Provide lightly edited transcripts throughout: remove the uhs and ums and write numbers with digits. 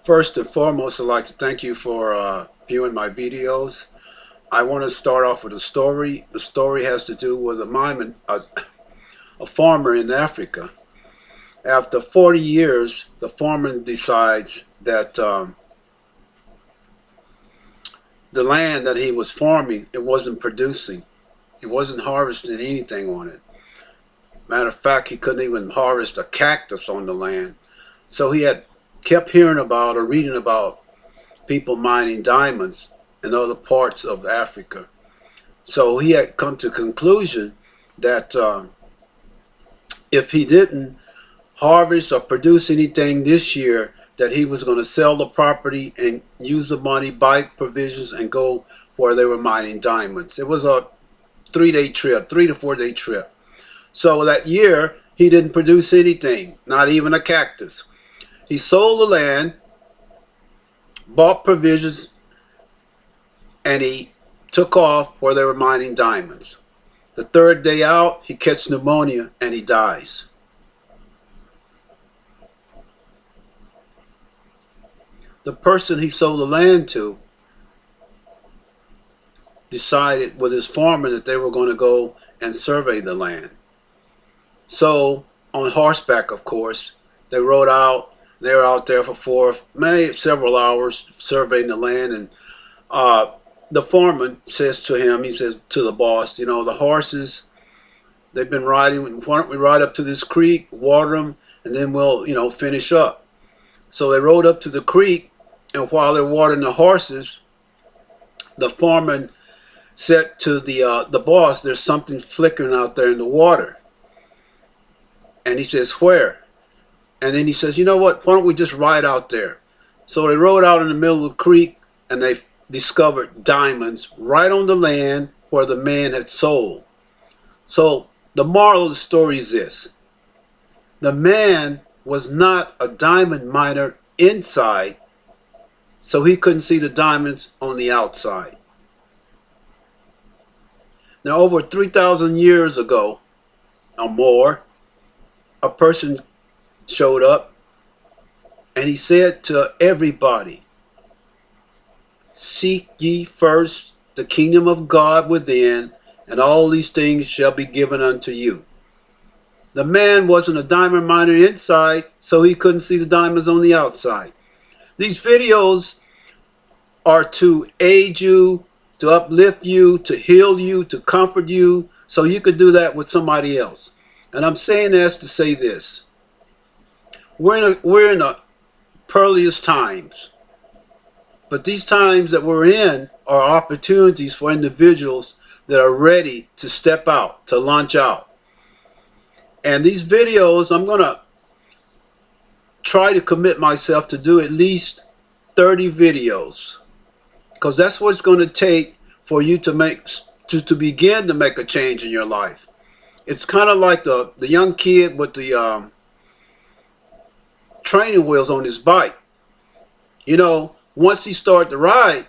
First and foremost, I'd like to thank you for viewing my videos. I want to start off with a story. The story has to do with a farmer in Africa. After 40 years, the farmer decides that the land that he was farming, it wasn't producing. He wasn't harvesting anything on it. Matter of fact, he couldn't even harvest a cactus on the land. So he had kept hearing about or reading about people mining diamonds in other parts of Africa. So he had come to the conclusion that if he didn't harvest or produce anything this year, that he was going to sell the property and use the money, buy provisions, and go where they were mining diamonds. It was a 3-day trip, 3 to 4 day trip. So that year, he didn't produce anything, not even a cactus. He sold the land, bought provisions, and he took off where they were mining diamonds. The third day out, he catches pneumonia and he dies. The person he sold the land to decided with his farmer that they were going to go and survey the land. So, on horseback, of course, they rode out. They were out there for maybe several hours surveying the land, and the foreman says to him, he says to the boss, you know, the horses, they've been riding, why don't we ride up to this creek, water them, and then we'll, finish up. So they rode up to the creek, and while they're watering the horses, the foreman said to the boss, there's something flickering out there in the water. And he says, where? And then he says, you know what, why don't we just ride out there? So they rode out in the middle of the creek, and they discovered diamonds right on the land where the man had sold. So the moral of the story is this. The man was not a diamond miner inside, so he couldn't see the diamonds on the outside. Now, over 3,000 years ago or more, a person showed up and he said to everybody, seek ye first the kingdom of God within, and all these things shall be given unto you. The man wasn't a diamond miner inside, so he couldn't see the diamonds on the outside. These videos are to aid you, to uplift you, to heal you, to comfort you, so you could do that with somebody else. And I'm saying this to say this. We're in the perilous times. But these times that we're in are opportunities for individuals that are ready to step out, to launch out. And these videos, I'm going to try to commit myself to do at least 30 videos. Because that's what it's going to take for you to begin to make a change in your life. It's kind of like the young kid with the training wheels on his bike. Once he starts to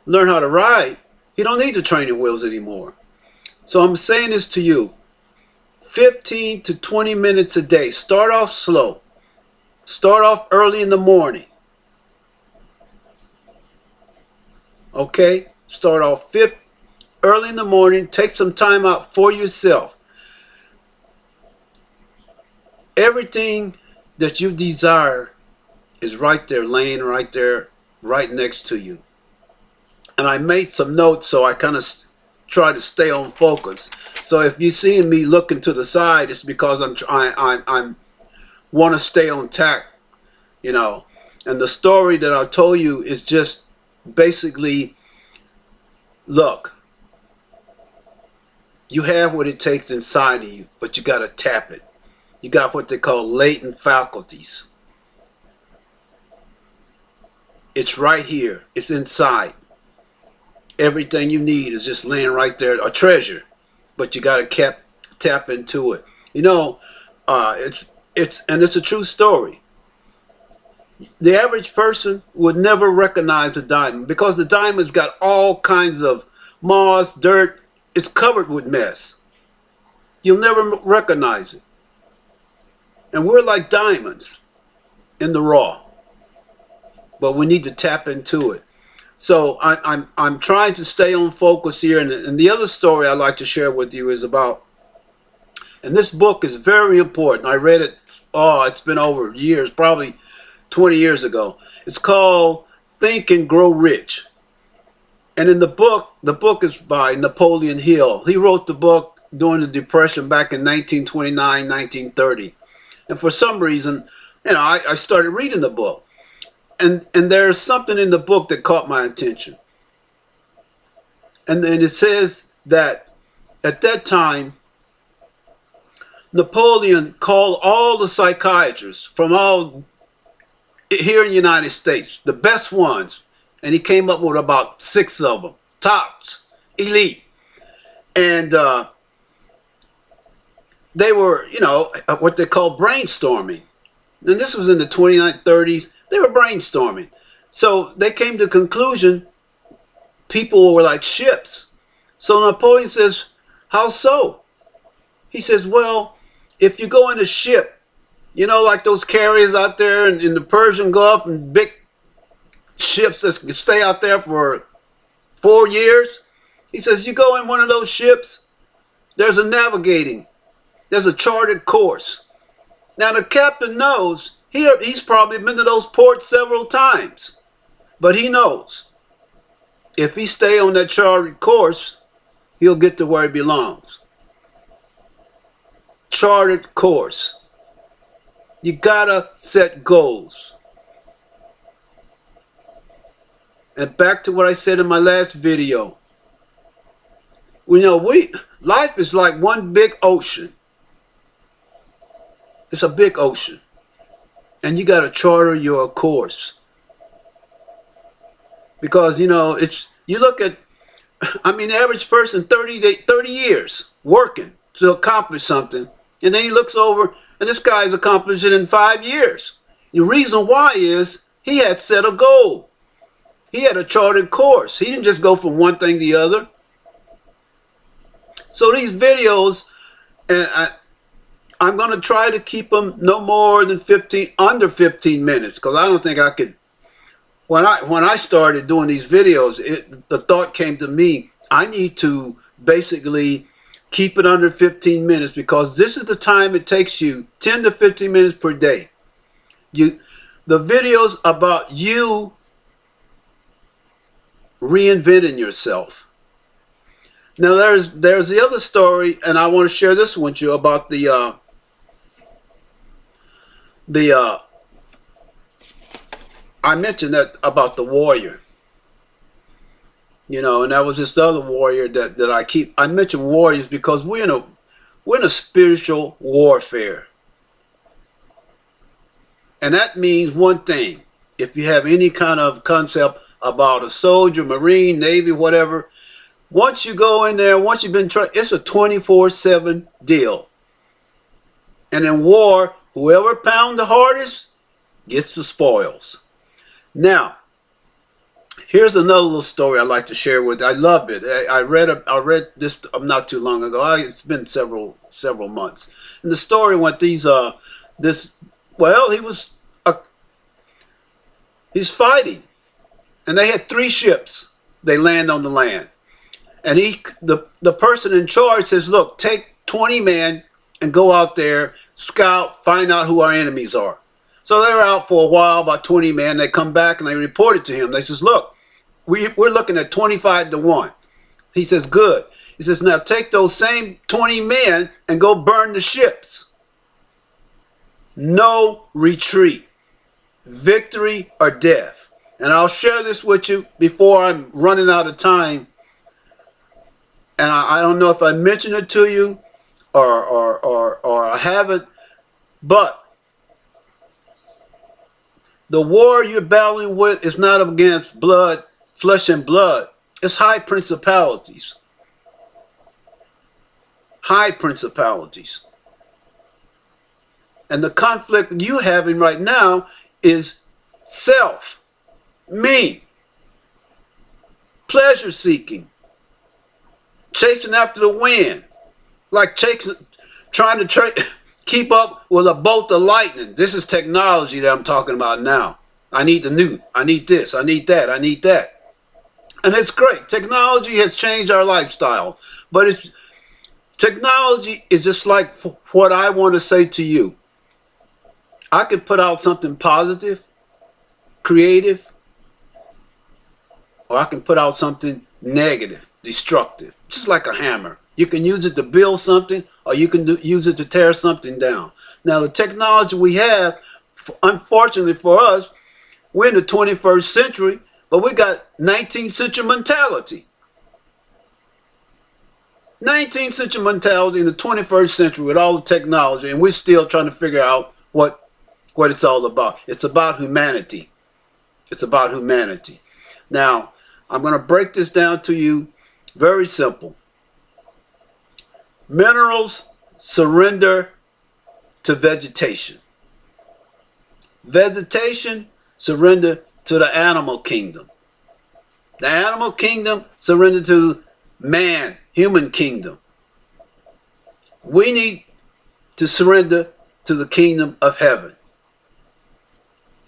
learn how to ride, he don't need the training wheels anymore. So I'm saying this to you. 15 to 20 minutes a day. Start off slow. Start off early in the morning. Okay? Start off early in the morning. Take some time out for yourself. Everything that you desire is right there, laying right there, right next to you. And I made some notes, so I kind of try to stay on focus. So if you see me looking to the side, it's because I'm want to stay on tack, And the story that I told you is just basically, look, you have what it takes inside of you, but you got to tap it. You got what they call latent faculties. It's right here. It's inside. Everything you need is just laying right there, a treasure. But you got to tap into it. It's a true story. The average person would never recognize a diamond because the diamond's got all kinds of moss, dirt. It's covered with mess. You'll never recognize it. And we're like diamonds in the raw. but we need to tap into it. So I'm trying to stay on focus here. And the other story I'd like to share with you is about, and this book is very important. I read it, it's been over years, probably 20 years ago. It's called Think and Grow Rich. And in the book is by Napoleon Hill. He wrote the book during the Depression back in 1929, 1930. And for some reason, I started reading the book. And there's something in the book that caught my attention. And it says that at that time, Napoleon called all the psychiatrists from all here in the United States, the best ones, and he came up with about 6 of them, tops, elite. And they were, what they call brainstorming. And this was in the 2930s. They were brainstorming. So they came to the conclusion people were like ships. So Napoleon says, how so? He says, well, if you go in a ship, like those carriers out there in the Persian Gulf and big ships that can stay out there for 4 years. He says, you go in one of those ships, there's there's a charted course. Now the captain knows, he's probably been to those ports several times, but he knows if he stay on that charted course, he'll get to where he belongs. Charted course. You gotta set goals. And back to what I said in my last video. Life is like one big ocean. It's a big ocean. And you gotta charter your course. Because, you look at, the average person, 30 years working to accomplish something. And then he looks over, and this guy's accomplished it in 5 years. The reason why is he had set a goal. He had a charted course. He didn't just go from one thing to the other. So these videos, and I'm going to try to keep them no more than under 15 minutes, because I don't think I could. When I started doing these videos, the thought came to me, I need to basically keep it under 15 minutes, because this is the time it takes you, 10 to 15 minutes per day. The videos about you reinventing yourself. Now there's the other story, and I want to share this with you about I mentioned that about the warrior. And that was this other warrior that I mention warriors because we're in a spiritual warfare. And that means one thing. If you have any kind of concept about a soldier, Marine, Navy, whatever, once you go in there, once you've been trained, it's a 24/7 deal. And in war, whoever pounds the hardest gets the spoils. Now, here's another little story I'd like to share with you. I love it. I read this not too long ago. It's been several months. And the story went he's fighting. And they had 3 ships. They land on the land. And the person in charge says, look, take 20 men and go out there, scout, find out who our enemies are. So they were out for a while, about 20 men. They come back and they report it to him. They says, look, we're looking at 25-1. He says, good. He says, now take those same 20 men and go burn the ships. No retreat. Victory or death. And I'll share this with you before I'm running out of time. And I don't know if I mentioned it to you or I haven't, but the war you're battling with is not against flesh and blood. It's high principalities. High principalities. And the conflict you're having right now is self, me, pleasure seeking, chasing after the wind, like trying to keep up with a bolt of lightning. This is technology that I'm talking about now. I need the new. I need this. I need that. I need that. And it's great. Technology has changed our lifestyle. But technology is just like what I want to say to you. I can put out something positive, creative, or I can put out something negative, destructive, just like a hammer. You can use it to build something, or you can use it to tear something down. Now, the technology we have, unfortunately for us, we're in the 21st century, but we got 19th century mentality. 19th century mentality in the 21st century with all the technology, and we're still trying to figure out what it's all about. It's about humanity. It's about humanity. Now, I'm going to break this down to you very simple. Minerals surrender to vegetation. Vegetation surrender to the animal kingdom. The animal kingdom surrender to man, human kingdom. We need to surrender to the kingdom of heaven.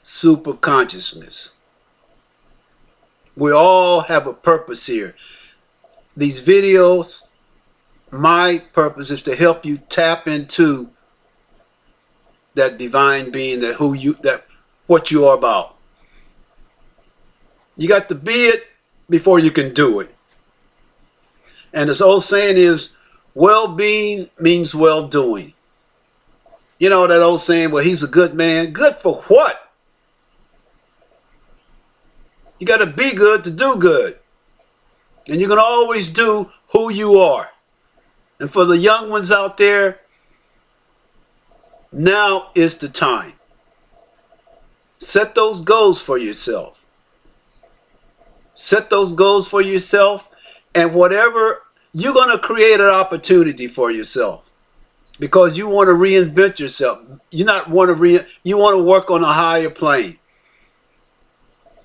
Super consciousness. We all have a purpose here. These videos, my purpose is to help you tap into that divine being, what you are about. You got to be it before you can do it. And this old saying is, well-being means well-doing. You know that old saying, well, he's a good man. Good for what? You got to be good to do good. And you can always do who you are. And for the young ones out there, now is the time. Set those goals for yourself. Set those goals for yourself, and whatever, you're going to create an opportunity for yourself because you want to reinvent yourself. You want to work on a higher plane.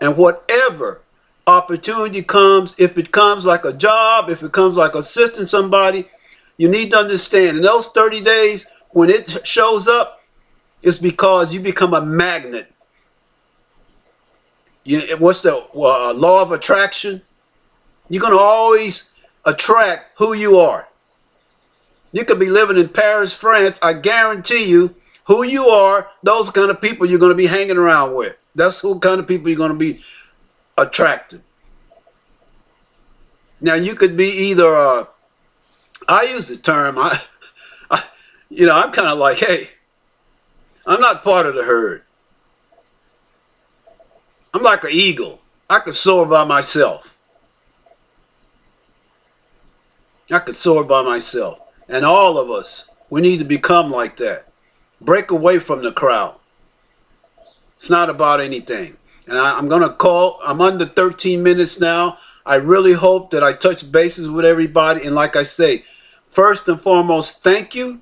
And whatever opportunity comes, if it comes like a job, if it comes like assisting somebody, you need to understand in those 30 days when it shows up, it's because you become a magnet. What's the law of attraction? You're going to always attract who you are. You could be living in Paris, France. I guarantee you, who you are, those kind of people you're going to be hanging around with. That's who kind of people you're going to be attracted. Now, you could be either, I use the term, I'm kind of like, hey, I'm not part of the herd. I'm like an eagle. I could soar by myself. I could soar by myself. And all of us, we need to become like that. Break away from the crowd. It's not about anything. And I'm under 13 minutes now. I really hope that I touch bases with everybody. And like I say, first and foremost, thank you.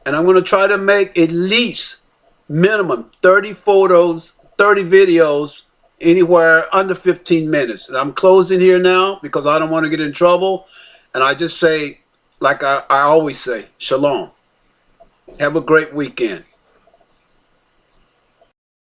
And I'm going to try to make at least minimum 30 photos, 30 videos, anywhere under 15 minutes. And I'm closing here now because I don't want to get in trouble. And I just say, like I always say, shalom. Have a great weekend.